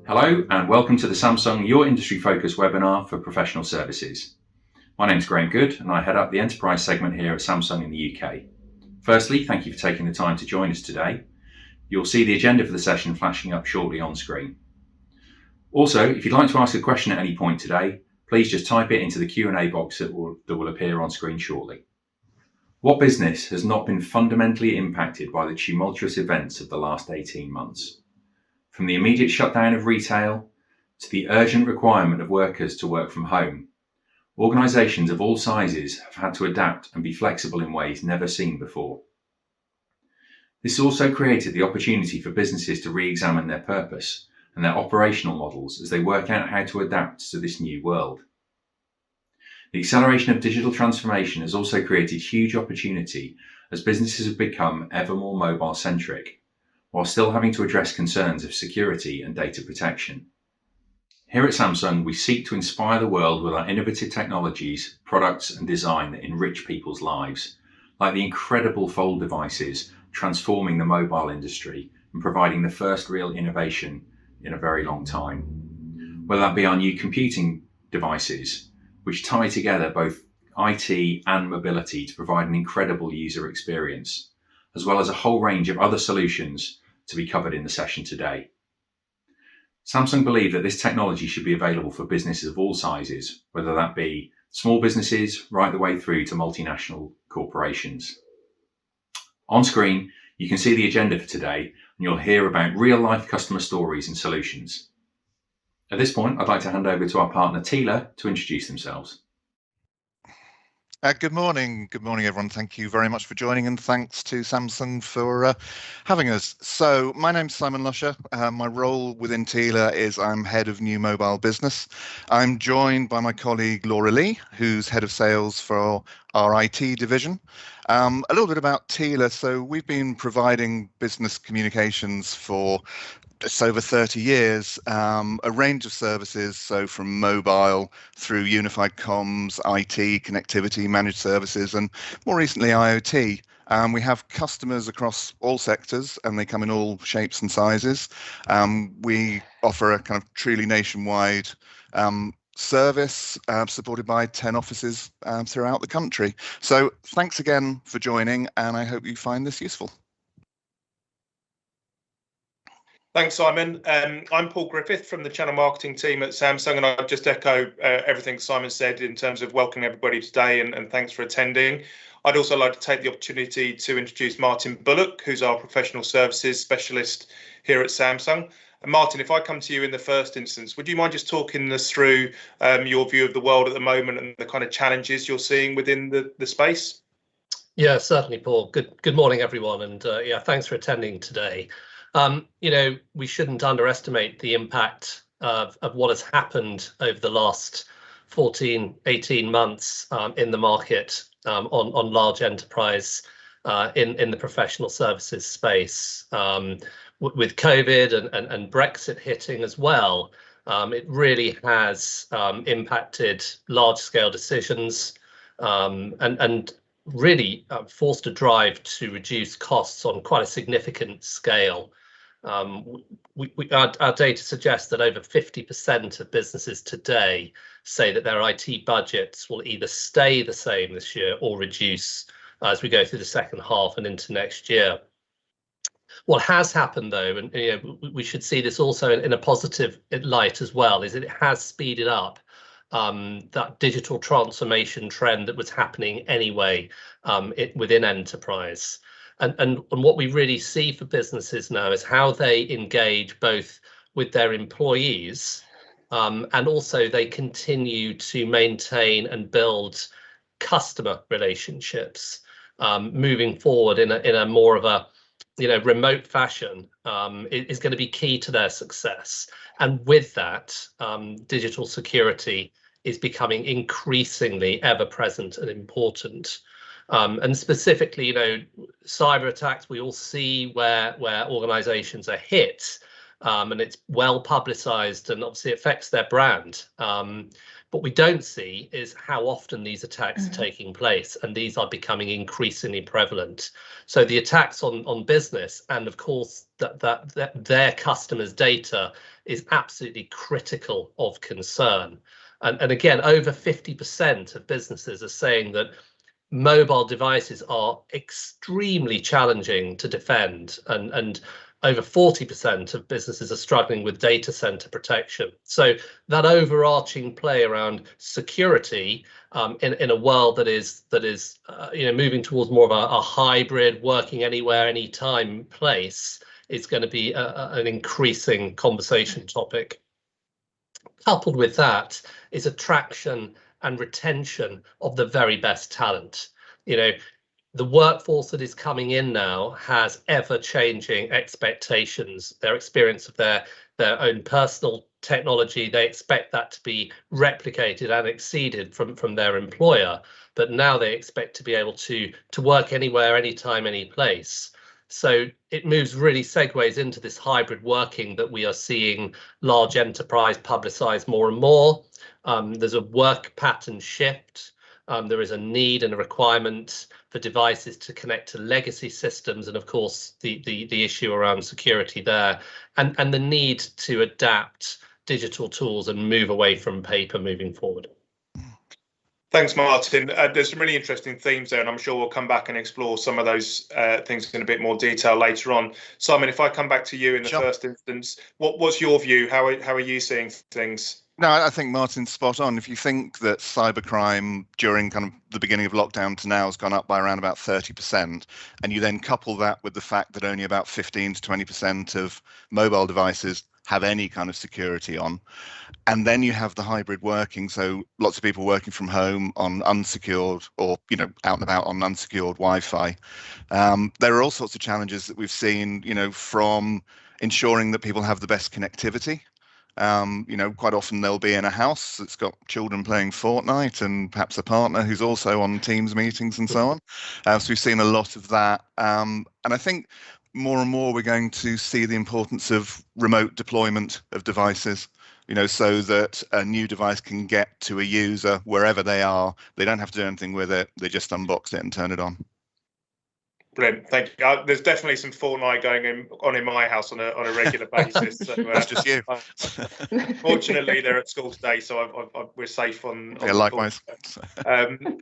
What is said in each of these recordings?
Hello and welcome to the Samsung Your Industry Focus webinar for professional services. My name is Graham Good and I head up the enterprise segment here at Samsung in the UK. Firstly, thank you for taking the time to join us today. You'll see the agenda for the session flashing up shortly on screen. Also, if you'd like to ask a question at any point today, please just type it into the Q&A box that will appear on screen shortly. What business has not been fundamentally impacted by the tumultuous events of the last 18 months? From the immediate shutdown of retail to the urgent requirement of workers to work from home, organisations of all sizes have had to adapt and be flexible in ways never seen before. This also created the opportunity for businesses to re-examine their purpose and their operational models as they work out how to adapt to this new world. The acceleration of digital transformation has also created huge opportunity as businesses have become ever more mobile-centric, while still having to address concerns of security and data protection. Here at Samsung, we seek to inspire the world with our innovative technologies, products and design that enrich people's lives, like the incredible Fold devices transforming the mobile industry and providing the first real innovation in a very long time. Whether that be our new computing devices, which tie together both IT and mobility to provide an incredible user experience, as well as a whole range of other solutions to be covered in the session today. Samsung believe that this technology should be available for businesses of all sizes, whether that be small businesses right the way through to multinational corporations. On screen, you can see the agenda for today, and you'll hear about real-life customer stories and solutions. At this point, I'd like to hand over to our partner Tela to introduce themselves. Good morning, everyone. Thank you very much for joining, and thanks to Samsung for having us. So my name's Simon Lusher. My role within Tela is I'm head of new mobile business. I'm joined by my colleague Laura Lee, who's head of sales for our IT division. A little bit about Tela. So we've been providing business communications for just over 30 years, a range of services, so from mobile through unified comms, IT, connectivity, managed services, and more recently IoT. We have customers across all sectors and they come in all shapes and sizes. We offer a kind of truly nationwide service supported by 10 offices throughout the country. So thanks again for joining, and I hope you find this useful. Thanks, Simon. I'm Paul Griffith from the channel marketing team at Samsung, and I'll just echo everything Simon said in terms of welcoming everybody today and thanks for attending. I'd also like to take the opportunity to introduce Martin Bullock, who's our professional services specialist here at Samsung. And Martin, if I come to you in the first instance, would you mind just talking us through your view of the world at the moment and the kind of challenges you're seeing within the space? Yeah, certainly, Paul. Good morning, everyone, and yeah, thanks for attending today. We shouldn't underestimate the impact of what has happened over the last 18 months in the market on large enterprise in the professional services space. With COVID and Brexit hitting as well, it really has impacted large-scale decisions and really forced a drive to reduce costs on quite a significant scale. Our data suggests that over 50% of businesses today say that their IT budgets will either stay the same this year or reduce as we go through the second half and into next year. What has happened, though, and we should see this also in a positive light as well, is that it has speeded up that digital transformation trend that was happening anyway within enterprise. And what we really see for businesses now is how they engage both with their employees and also they continue to maintain and build customer relationships moving forward in a more of a remote fashion is going to be key to their success. And with that, digital security is becoming increasingly ever present and important. And specifically, cyber attacks, we all see where organizations are hit, and it's well publicized and obviously affects their brand. What we don't see is how often these attacks are taking place, and these are becoming increasingly prevalent. So the attacks on business, and of course that their customers' data, is absolutely critical of concern. And again, over 50% of businesses are saying that mobile devices are extremely challenging to defend, and over 40% of businesses are struggling with data center protection. So that overarching play around security in a world that is moving towards more of a hybrid, working anywhere, anytime place, is going to be an increasing conversation topic. Coupled with that is attraction and retention of the very best talent. The workforce that is coming in now has ever-changing expectations. Their experience of their own personal technology, they expect that to be replicated and exceeded from their employer. But now they expect to be able to work anywhere, anytime, any place. So it segues into this hybrid working that we are seeing large enterprise publicize more and more. There's a work pattern shift. There is a need and a requirement for devices to connect to legacy systems, and of course the issue around security there, and the need to adapt digital tools and move away from paper moving forward. Thanks, Martin. There's some really interesting themes there, and I'm sure we'll come back and explore some of those things in a bit more detail later on. Simon, if I come back to you in the first instance, what's your view? How are you seeing things? No, I think Martin's spot on. If you think that cybercrime during kind of the beginning of lockdown to now has gone up by around about 30%, and you then couple that with the fact that only about 15 to 20% of mobile devices have any kind of security on, and then you have the hybrid working, so lots of people working from home on unsecured or out and about on unsecured Wi-Fi. There are all sorts of challenges that we've seen, from ensuring that people have the best connectivity. Quite often they'll be in a house that's got children playing Fortnite and perhaps a partner who's also on Teams meetings and so on. So we've seen a lot of that. And I think more and more we're going to see the importance of remote deployment of devices, so that a new device can get to a user wherever they are. They don't have to do anything with it. They just unbox it and turn it on. Brilliant, thank you. There's definitely some Fortnite going on in my house on a regular basis. So, that's just you. Fortunately, they're at school today, so we're safe on yeah, likewise.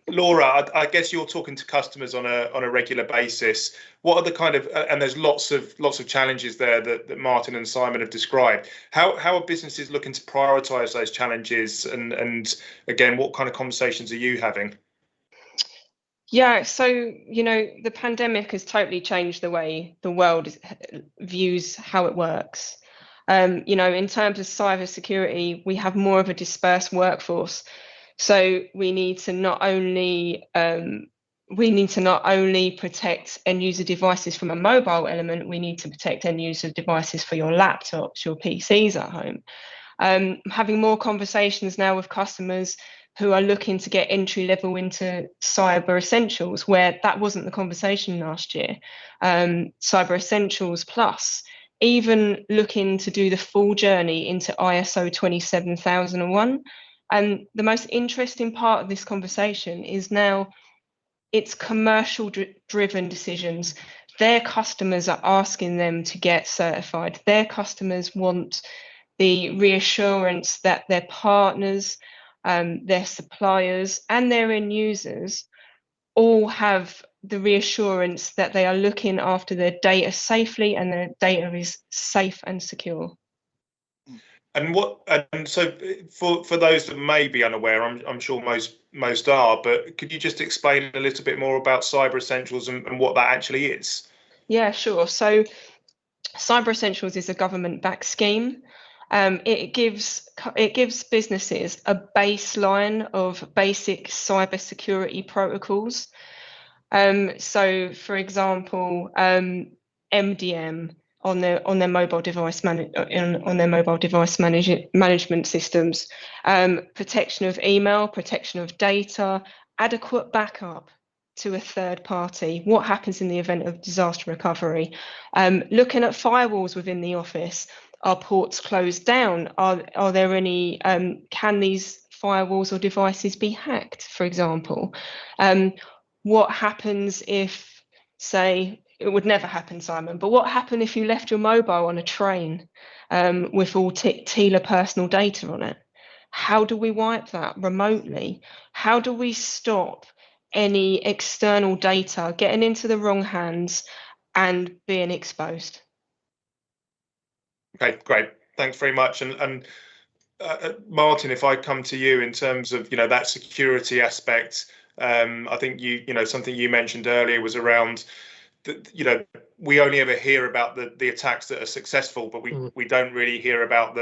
Laura, I guess you're talking to customers on a regular basis. What are the kind of and there's lots of challenges there that Martin and Simon have described. How are businesses looking to prioritise those challenges? And again, what kind of conversations are you having? Yeah, so, the pandemic has totally changed the way the world views how it works. In terms of cybersecurity, we have more of a dispersed workforce. So we need to not only protect end user devices from a mobile element, we need to protect end user devices for your laptops, your PCs at home. Having more conversations now with customers who are looking to get entry level into cyber essentials, where that wasn't the conversation last year. Cyber essentials plus, even looking to do the full journey into ISO 27001. And the most interesting part of this conversation is now it's commercial driven decisions. Their customers are asking them to get certified. Their customers want the reassurance that their partners, their suppliers and their end users all have the reassurance that they are looking after their data safely and their data is safe and secure. And so for those that may be unaware, I'm sure most are, but could you just explain a little bit more about Cyber Essentials and what that actually is? Yeah, sure. So Cyber Essentials is a government-backed scheme. It gives businesses a baseline of basic cybersecurity protocols. So, for example, MDM on their mobile device management systems, protection of email, protection of data, adequate backup to a third party. What happens in the event of disaster recovery? Looking at firewalls within the office. Are ports closed down? Are there any? Can these firewalls or devices be hacked, for example? What happens if, say, it would never happen, Simon, but what happened if you left your mobile on a train with all Tela personal data on it? How do we wipe that remotely? How do we stop any external data getting into the wrong hands and being exposed? Okay, great. Thanks very much. And Martin, if I come to you in terms of that security aspect, I think something you mentioned earlier was around we only ever hear about the attacks that are successful, but we don't really hear about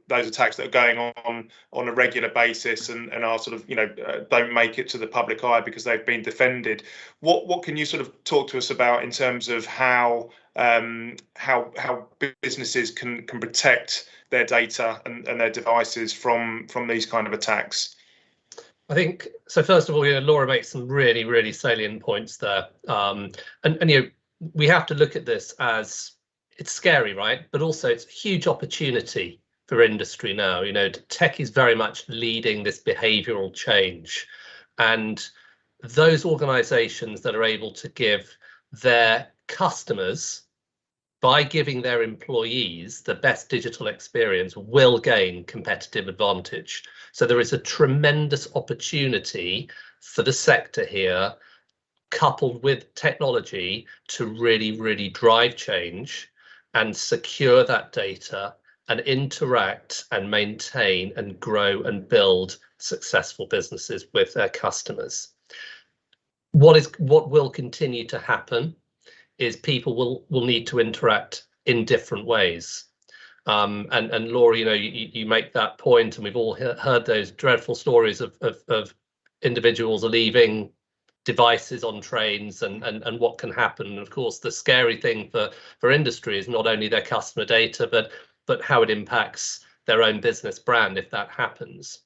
those attacks that are going on a regular basis and are sort of don't make it to the public eye because they've been defended. What can you sort of talk to us about in terms of how businesses can protect their data and their devices from these kind of attacks? I think so. First of all, Laura makes some really, really salient points there, and we have to look at this as it's scary, right? But also it's a huge opportunity for industry now. Tech is very much leading this behavioural change, and those organisations that are able to give their customers, by giving their employees the best digital experience, will gain competitive advantage. So there is a tremendous opportunity for the sector here, coupled with technology, to really, really drive change and secure that data and interact and maintain and grow and build successful businesses with their customers. What will continue to happen is people will need to interact in different ways. And Laura, you make that point, and we've all heard those dreadful stories of individuals leaving devices on trains and what can happen. And of course, the scary thing for industry is not only their customer data, but how it impacts their own business brand if that happens.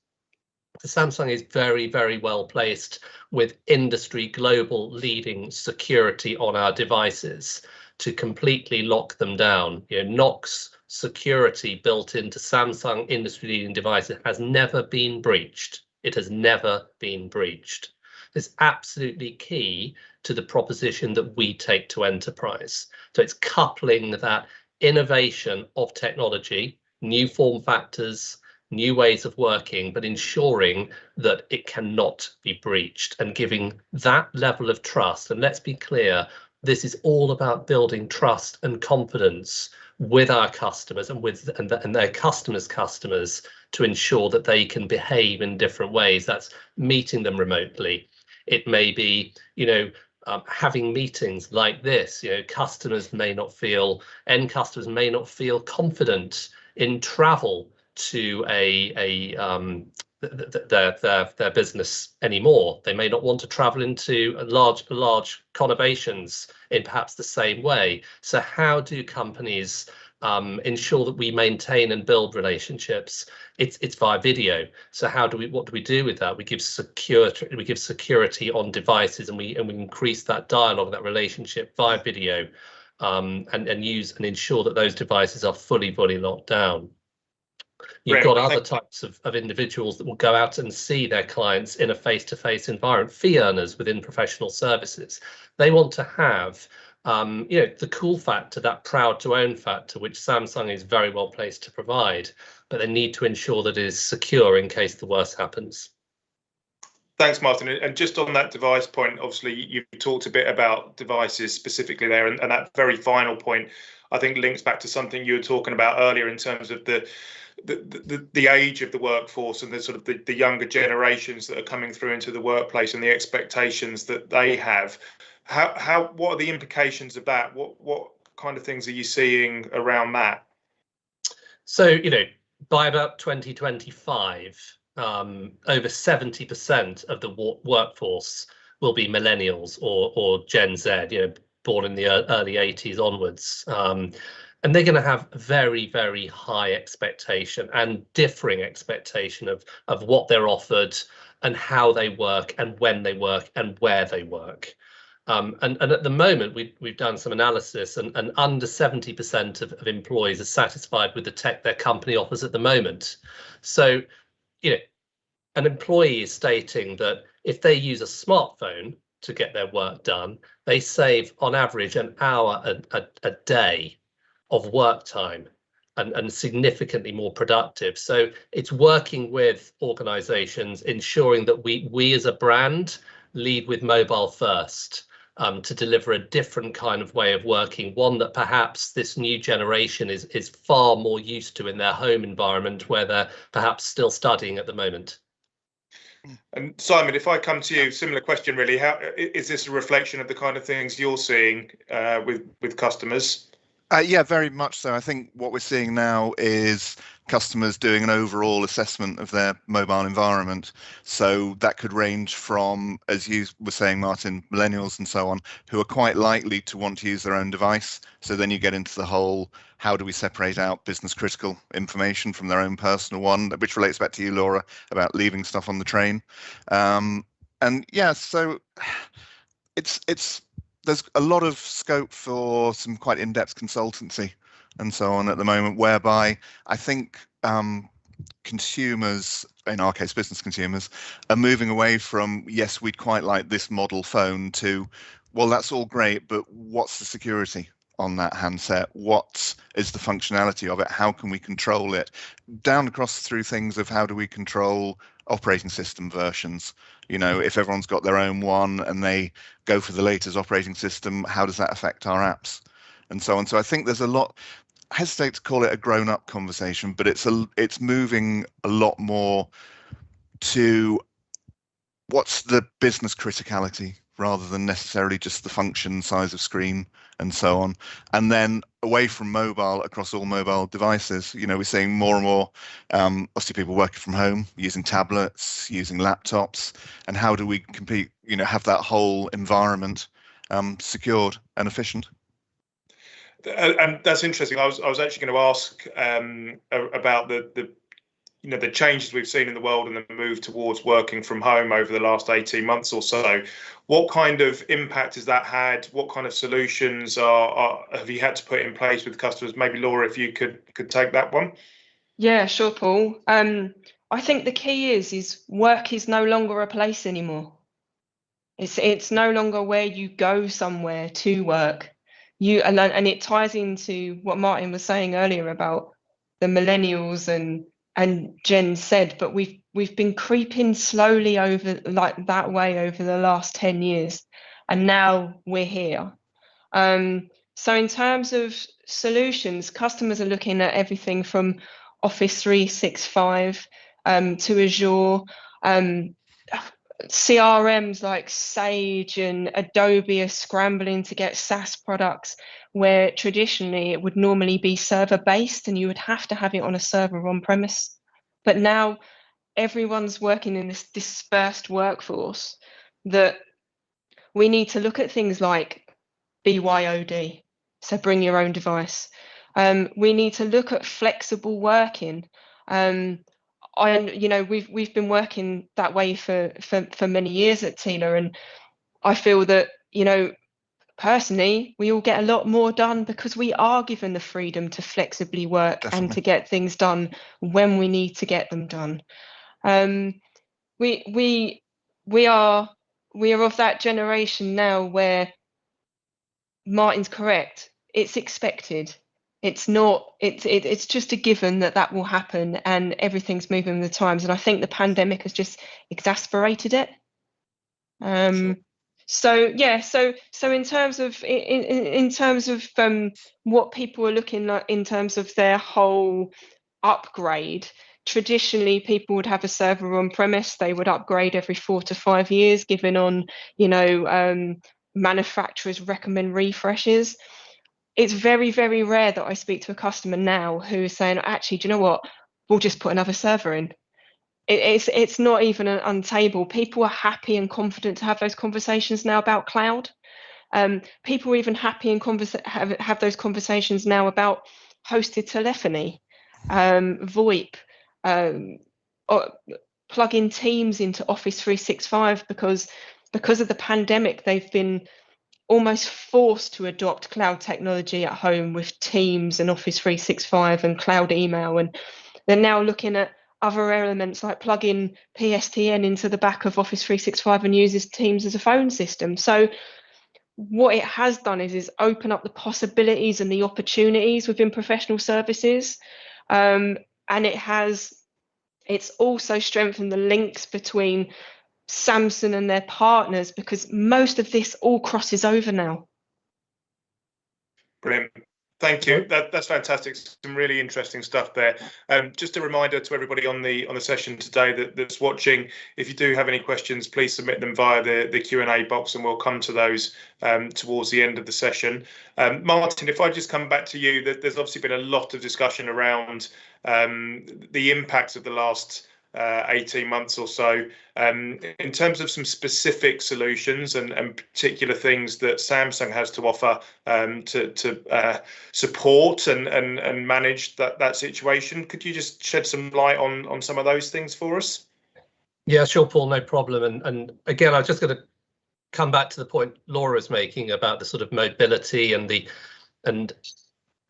Samsung is very, very well placed with industry global leading security on our devices to completely lock them down. Knox security built into Samsung industry leading devices has never been breached. It has never been breached. It's absolutely key to the proposition that we take to enterprise. So it's coupling that innovation of technology, new form factors, new ways of working, but ensuring that it cannot be breached and giving that level of trust. And let's be clear, this is all about building trust and confidence with our customers and their customers' customers to ensure that they can behave in different ways. That's meeting them remotely. It may be, having meetings like this. End customers may not feel confident in travel to their business anymore. They may not want to travel into large conurbations in perhaps the same way. So how do companies ensure that we maintain and build relationships? It's via video. So what do we do with that? We give security on devices, and we increase that dialogue, that relationship via video, and use and ensure that those devices are fully locked down. You've got other types of individuals that will go out and see their clients in a face-to-face environment, fee earners within professional services. They want to have the cool factor, that proud to own factor, which Samsung is very well placed to provide, but they need to ensure that it is secure in case the worst happens. Thanks, Martin. And just on that device point, obviously you talked a bit about devices specifically there, and that very final point, I think, links back to something you were talking about earlier in terms of the age of the workforce and the sort of the younger generations that are coming through into the workplace and the expectations that they have. What are the implications of that? What kind of things are you seeing around that? So, by about 2025, over 70% of the workforce will be millennials or Gen Z, born in the early 80s onwards. And they're going to have very, very high expectation and differing expectation of what they're offered and how they work and when they work and where they work. And at the moment, we've done some analysis, and under 70% of employees are satisfied with the tech their company offers at the moment. So, an employee is stating that if they use a smartphone to get their work done, they save on average an hour a day of work time, and significantly more productive. So it's working with organizations, ensuring that we as a brand lead with mobile first, to deliver a different kind of way of working, one that perhaps this new generation is far more used to in their home environment, where they're perhaps still studying at the moment. And Simon, if I come to you, similar question really, how is this a reflection of the kind of things you're seeing with customers? Yeah, very much so. I think what we're seeing now is customers doing an overall assessment of their mobile environment. So that could range from, as you were saying, Martin, millennials and so on, who are quite likely to want to use their own device. So then you get into the whole, how do we separate out business critical information from their own personal one, which relates back to you, Laura, about leaving stuff on the train. And yeah, so it's there's a lot of scope for some quite in-depth consultancy and so on at the moment, whereby I think consumers, in our case business consumers, are moving away from, yes, we'd quite like this model phone, to, well, that's all great, but what's the security on that handset? What is the functionality of it? How can we control it? Down across through things of how do we control operating system versions? You know, if everyone's got their own one and they go for the latest operating system, how does that affect our apps and so on? So I think there's a lot, I hesitate to call it a grown-up conversation, but it's moving a lot more to what's the business criticality rather than necessarily just the function, size of screen and so on. And then away from mobile, across all mobile devices, you know, we're seeing more and more, obviously people working from home, using tablets, using laptops, and how do we compete, you know, have that whole environment secured and efficient. And that's interesting. I was actually going to ask about the you know, the changes we've seen in the world and the move towards working from home over the last 18 months or so. What kind of impact has that had? What kind of solutions have you had to put in place with customers? Maybe Laura, if you could take that one. Yeah, sure, Paul. I think the key is work is no longer a place anymore. It's no longer where you go somewhere to work. And it ties into what Martin was saying earlier about the millennials and Jen said, but we've been creeping slowly over like that way over the last 10 years, and now we're here. So in terms of solutions, customers are looking at everything from Office 365 to Azure. CRMs like Sage and Adobe are scrambling to get SaaS products where traditionally it would normally be server based and you would have to have it on a server on premise. But now everyone's working in this dispersed workforce that we need to look at things like BYOD, so bring your own device. We need to look at flexible working. You know, we've been working that way for many years at Tela, and I feel that, you know, personally, we all get a lot more done because we are given the freedom to flexibly work. Definitely. And to get things done when we need to get them done. We are of that generation now where Martin's correct. It's expected. It's not, it's just a given that will happen, and everything's moving with the times. And I think the pandemic has just exasperated it. Sure. So yeah, so in terms of what people are looking at in terms of their whole upgrade, traditionally people would have a server on premise. They would upgrade every 4 to 5 years, given on, you know, manufacturers recommend refreshes. It's very, very rare that I speak to a customer now who is saying, actually, do you know what? We'll just put another server in. It's not even on table. People are happy and confident to have those conversations now about cloud. People are even happy and have those conversations now about hosted telephony, VoIP, or plug-in Teams into Office 365 because of the pandemic, they've been almost forced to adopt cloud technology at home with Teams and Office 365 and cloud email, and they're now looking at other elements like plugging PSTN into the back of Office 365 and uses Teams as a phone system. So what it has done is open up the possibilities and the opportunities within professional services. And it's also strengthened the links between Samsung and their partners, because most of this all crosses over now. Brilliant. Thank you. That's fantastic. Some really interesting stuff there. Just a reminder to everybody on the session today that's watching, if you do have any questions, please submit them via the Q&A box, and we'll come to those towards the end of the session. Martin, if I just come back to you, there's obviously been a lot of discussion around the impacts of the last 18 months or so, in terms of some specific solutions and particular things that Samsung has to offer to support and manage that situation. Could you just shed some light on some of those things for us? Yeah, sure, Paul, no problem. And again, I'm just going to come back to the point Laura is making about the sort of mobility and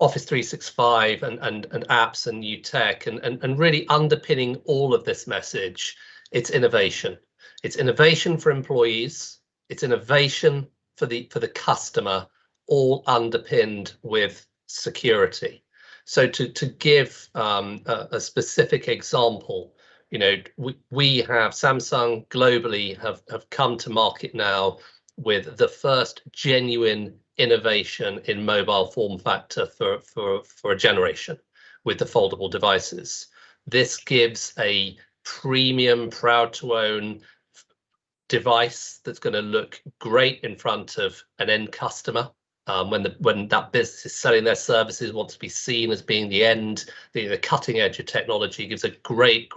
Office 365 and apps and new tech, and really underpinning all of this message, it's innovation. It's innovation for employees, it's innovation for the customer, all underpinned with security. So to give a specific example, you know, we have Samsung globally have come to market now with the first genuine innovation in mobile form factor for a generation with the foldable devices. This gives a premium, proud to own device that's going to look great in front of an end customer. When that business is selling their services, wants to be seen as being the cutting edge of technology, gives a great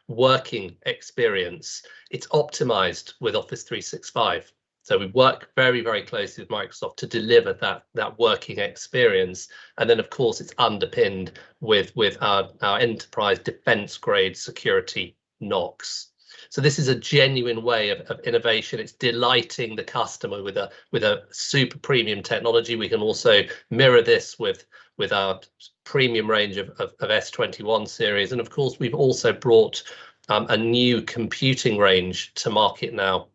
working experience. It's optimized with Office 365. So we work very closely with Microsoft to deliver that working experience, and then of course it's underpinned with our enterprise defense grade security NOCs. So this is a genuine way of innovation. It's delighting the customer with a super premium technology. We can also mirror this with our premium range of S21 series, and of course we've also brought a new computing range to market now.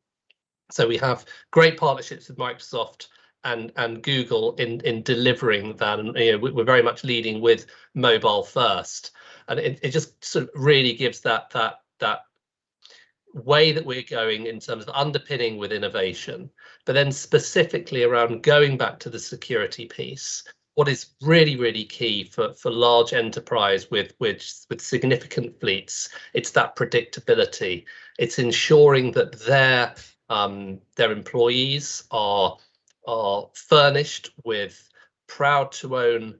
So we have great partnerships with Microsoft and Google in delivering that, and you know, we're very much leading with mobile first, and it just sort of really gives that way that we're going in terms of underpinning with innovation, but then specifically around going back to the security piece. What is really key for large enterprise with significant fleets, it's that predictability. It's ensuring that their employees are furnished with proud to own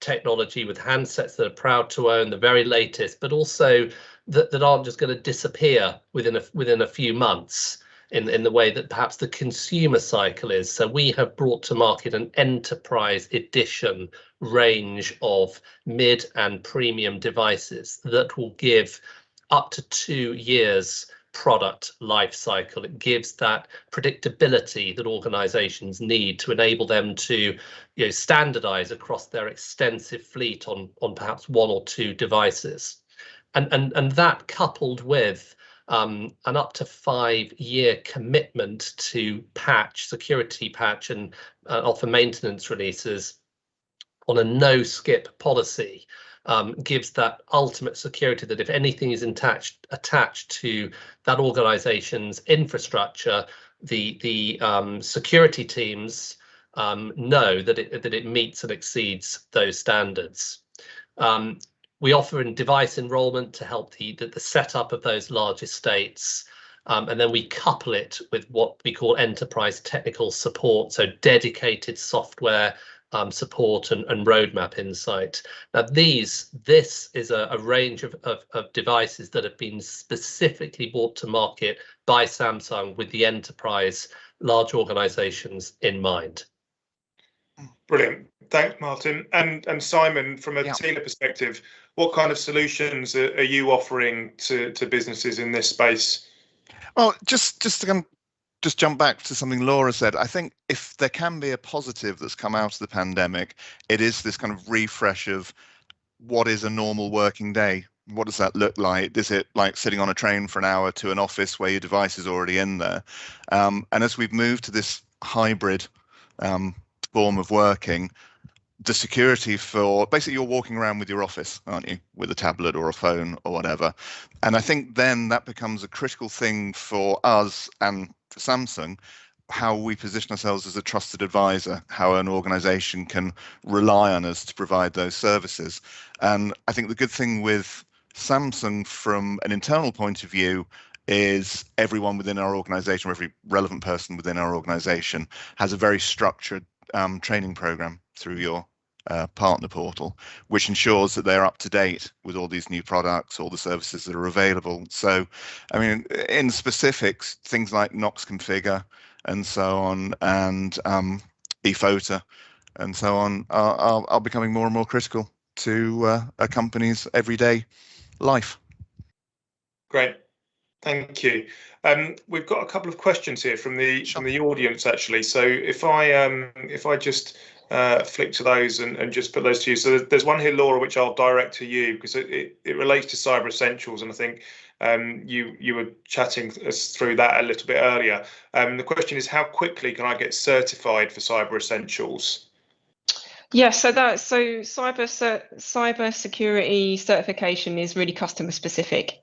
technology, with handsets that are proud to own the very latest, but also that aren't just going to disappear within a few months in the way that perhaps the consumer cycle is. So we have brought to market an enterprise edition range of mid and premium devices that will give up to 2 years product life cycle. It gives that predictability that organizations need to enable them to, you know, standardize across their extensive fleet on perhaps 1 or 2 devices. And that coupled with an up to 5-year commitment to security patch and offer maintenance releases on a no skip policy, gives that ultimate security that if anything is attached to that organization's infrastructure, the security teams know that it meets and exceeds those standards. We offer in device enrollment to help the setup of those large estates, and then we couple it with what we call enterprise technical support, so dedicated software support and roadmap insight. Now this is a range of devices that have been specifically brought to market by Samsung with the enterprise large organizations in mind. Brilliant. Thanks, Martin. And Simon, from a Tela perspective, what kind of solutions are you offering to businesses in this space? Well, just to just jump back to something Laura said, I think if there can be a positive that's come out of the pandemic, it is this kind of refresh of what is a normal working day What does that look like? Is it like sitting on a train for an hour to an office where your device is already in there? And as we've moved to this hybrid form of working, the security for basically you're walking around with your office, aren't you, with a tablet or a phone or whatever. And I think then that becomes a critical thing for us and for Samsung, how we position ourselves as a trusted advisor, how an organization can rely on us to provide those services. And I think the good thing with Samsung from an internal point of view is everyone within our organization, or every relevant person within our organization, has a very structured training program through your partner portal, which ensures that they're up to date with all these new products, all the services that are available. So, I mean, in specifics, things like Knox Configure and so on, and ePhoto and so on are becoming more and more critical to a company's everyday life. Great. Thank you. We've got a couple of questions here from the audience, actually. So if I just flick to those and just put those to you. So there's one here, Laura, which I'll direct to you because it relates to Cyber Essentials, and I think you were chatting us through that a little bit earlier. The question is, how quickly can I get certified for Cyber Essentials? Yeah, so cyber security certification is really customer specific.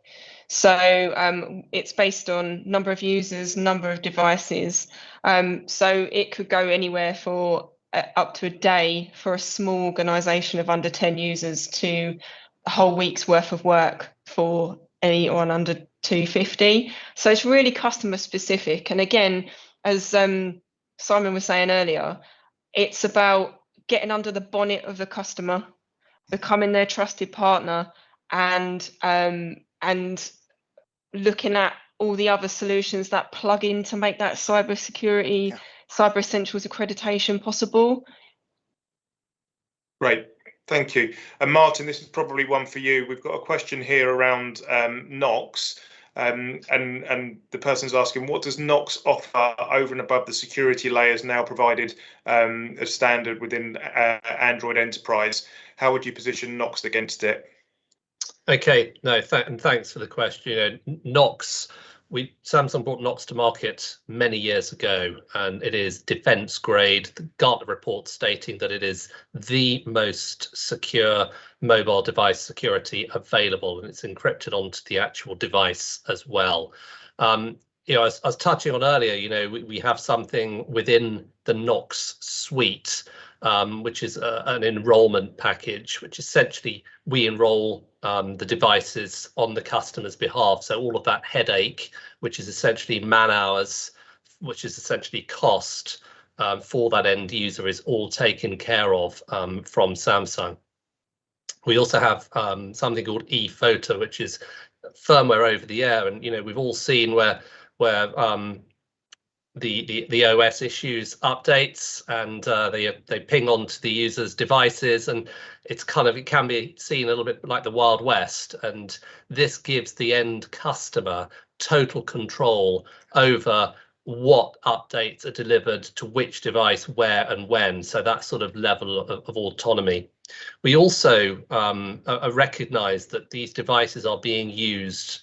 So it's based on number of users, number of devices. So it could go anywhere for up to a day for a small organisation of under 10 users to a whole week's worth of work for anyone under 250. So it's really customer specific. And again, as Simon was saying earlier, it's about getting under the bonnet of the customer, becoming their trusted partner, and looking at all the other solutions that plug in to make that cyber essentials accreditation possible. Great, thank you. And Martin, this is probably one for you. We've got a question here around Knox, and the person's asking, what does Knox offer over and above the security layers now provided as standard within Android Enterprise? How would you position Knox against it? Okay, no, and thanks for the question. You know, Knox, Samsung brought Knox to market many years ago, and it is defense grade. The Gartner report stating that it is the most secure mobile device security available, and it's encrypted onto the actual device as well. You know, as I was touching on earlier, you know, we have something within the Knox suite, which is an enrollment package, which essentially we enroll the devices on the customer's behalf. So all of that headache, which is essentially man hours, which is essentially cost for that end user, is all taken care of from Samsung. We also have something called ePhoto, which is firmware over the air, and you know, we've all seen where the OS issues updates, and they ping onto the user's devices, and it can be seen a little bit like the Wild West, and this gives the end customer total control over what updates are delivered to which device, where and when. So that sort of level of autonomy. We also recognize that these devices are being used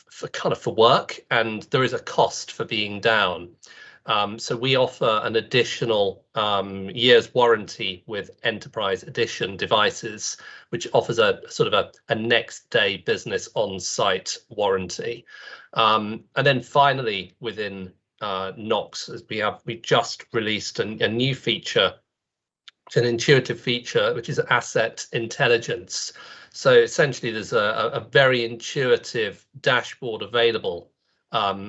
for work, and there is a cost for being down. So we offer an additional year's warranty with Enterprise Edition devices, which offers a sort of a next day business on-site warranty. And then finally, within Knox, we just released a new feature. It's an intuitive feature, which is asset intelligence. So essentially, there's a very intuitive dashboard available,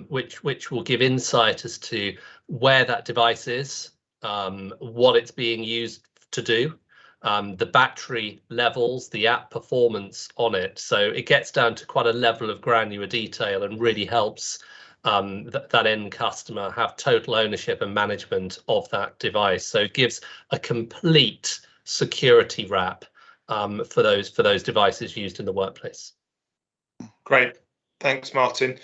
which will give insight as to where that device is, what it's being used to do, the battery levels, the app performance on it. So it gets down to quite a level of granular detail and really helps that end customer have total ownership and management of that device. So it gives a complete security wrap for those devices used in the workplace. Great, thanks, Martin.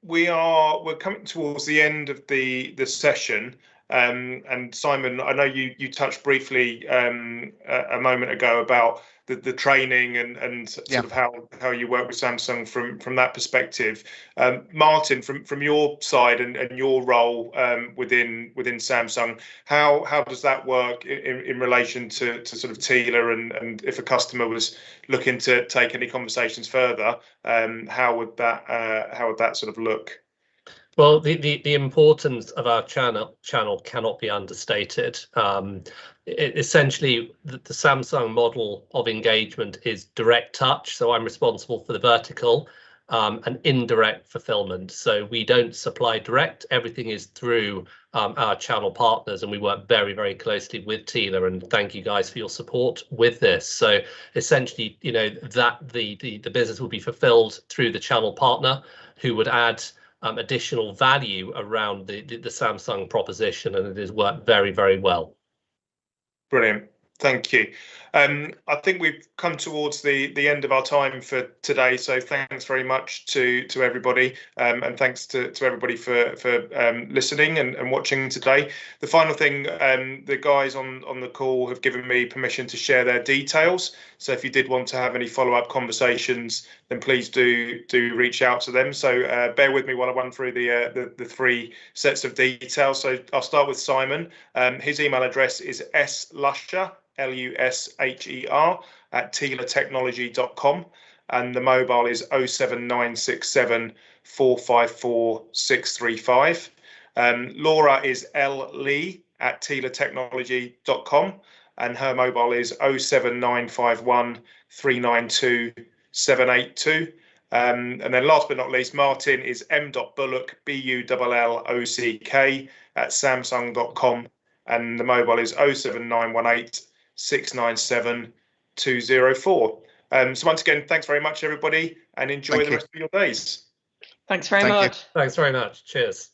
We're coming towards the end of the session. And Simon, I know you touched briefly a moment ago about the training and sort of how you work with Samsung from that perspective. Martin, from your side and your role within Samsung, how does that work in relation to sort of Tela, and if a customer was looking to take any conversations further, how would that sort of look? Well, the importance of our channel cannot be understated. Essentially, the Samsung model of engagement is direct touch. So I'm responsible for the vertical and indirect fulfillment. So we don't supply direct. Everything is through our channel partners, and we work very, very closely with Tela. And thank you guys for your support with this. So essentially, that the business will be fulfilled through the channel partner, who would add additional value around the Samsung proposition, and it has worked very, very well. Brilliant. Thank you. I think we've come towards the end of our time for today, so thanks very much to everybody, and thanks to everybody for listening and watching today. The final thing, the guys on the call have given me permission to share their details, so if you did want to have any follow-up conversations, then please do reach out to them. So bear with me while I run through the three sets of details. So I'll start with Simon. His email address is slusher, Lusher, @telatechnology.com, and the mobile is 07967 454 635. Laura is Lee @telatechnology.com, and her mobile is 07951 392 782. And then last but not least, Martin is m.bullock, BULLOCK, @samsung.com, and the mobile is 07918 697 204. So once again, thanks very much, everybody, and enjoy the rest of your days. Thanks very much. Thanks very much. Cheers.